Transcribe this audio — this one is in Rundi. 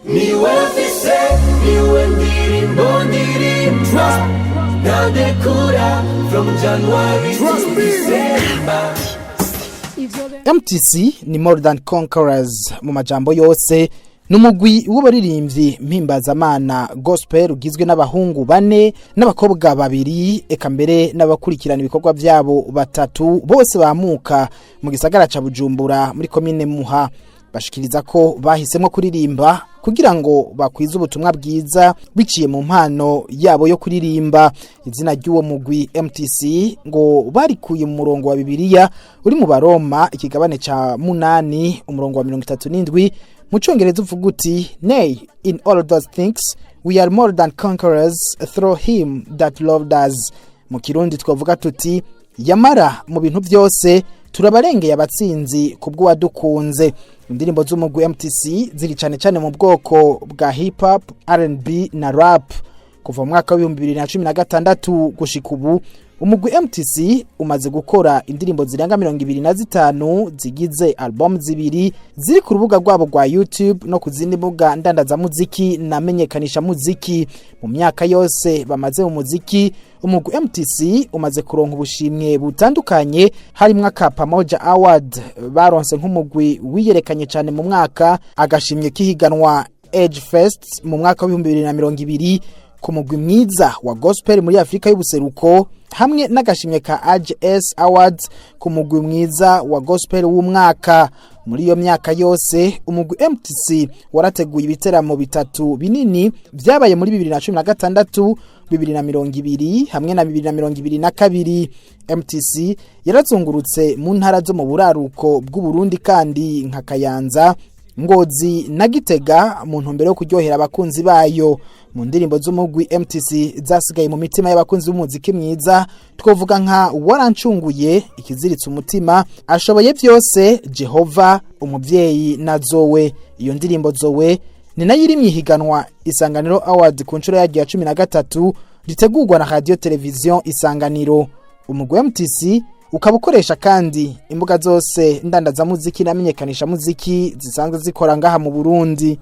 niwe mfise niwe ndirimbo ndirimba nadekura from January to December. MTC ni More Than Conquerors mu majambo yose numugwi w'abaririmbyi mpimbazamana gospel ugizwe n'abahungu 4 n'abakobwa 2 eka mbere n'abakurikirana ibikorwa byabo 3 bose bamuka mu gisagara ca Bujumbura muri commune Muha. Bashikiriza ko bahisemo kuririmba kugira ngo bakwize ubutumwa bwiza biciye mu mpano yabo yo kuririmba. Izina ry'uwo mugwi MTC ngo barikuye mu murongo wa Bibiliya uri mu Baroma ikigabane ca 8 umurongo wa 37 mu Congereza uvuga uti nay in all those things we are more than conquerors through him that loved us. Mu Kirundi twavuga tuti yamara mu bintu byose turabarengeye abatsinzi kubwo wadukunze. Indirimbo z'umugwi MTC ziri cyane mu bwoko bwa hip hop, R&B na rap. Kuva mu mwaka wa 2016 gushika ubu umugwi MTC umaze gukora indirimbo zirenga 25 zigize album zibiri ziri ku rubuga rwabo rwa YouTube no kuzindi mbuga ndandaza muziki na menyekanisha muziki. Mu myaka yose bamaze mu muziki umugwi MTC umaze kuronka ubushimwe butandukanye harimo aka Pamoja Award baronse nk'umugwi wiyerekanye cyane mu mwaka, agashimye kihiganwa Edge Fest mu mwaka wa 2020 ku mugwi mwiza wa gospel muri Afrika y'ubuseruko, hamwe n'agashimye ka AGS Awards ku mugwi mwiza wa gospel w'umwaka. Muri iyo myaka yose umugwi MTC warateguye ibiteramo bitatu binini byabaye muri 2016, 2020 hamwe na 2022. MTC yarazungurutse mu ntara zo mu buraruko bw'u Burundi kandi nka Kayanza, Ngozi na Gitega mu ntumbero yo kuryohera abakunzi bayo. Mu ndirimbo z'umugwi MTC zasigaye mu mitima y'abakunzi b'umuziki mwiza twovuga nka warancunguye, ikiziritse umutima, ashoboye byose, Jehova, umuvyeyi na Zowe. Iyo ndirimbo Zowe ni nayo iri myihiganwa Isanganiro Award ku nshuro ya 13 ritegurwa na radio television Isanganiro. Umugwi MTC ukabukoresha kandi imbuga zose ndandaza muziki na menyekanisha muziki zisanzwe zikora ngaha mu Burundi.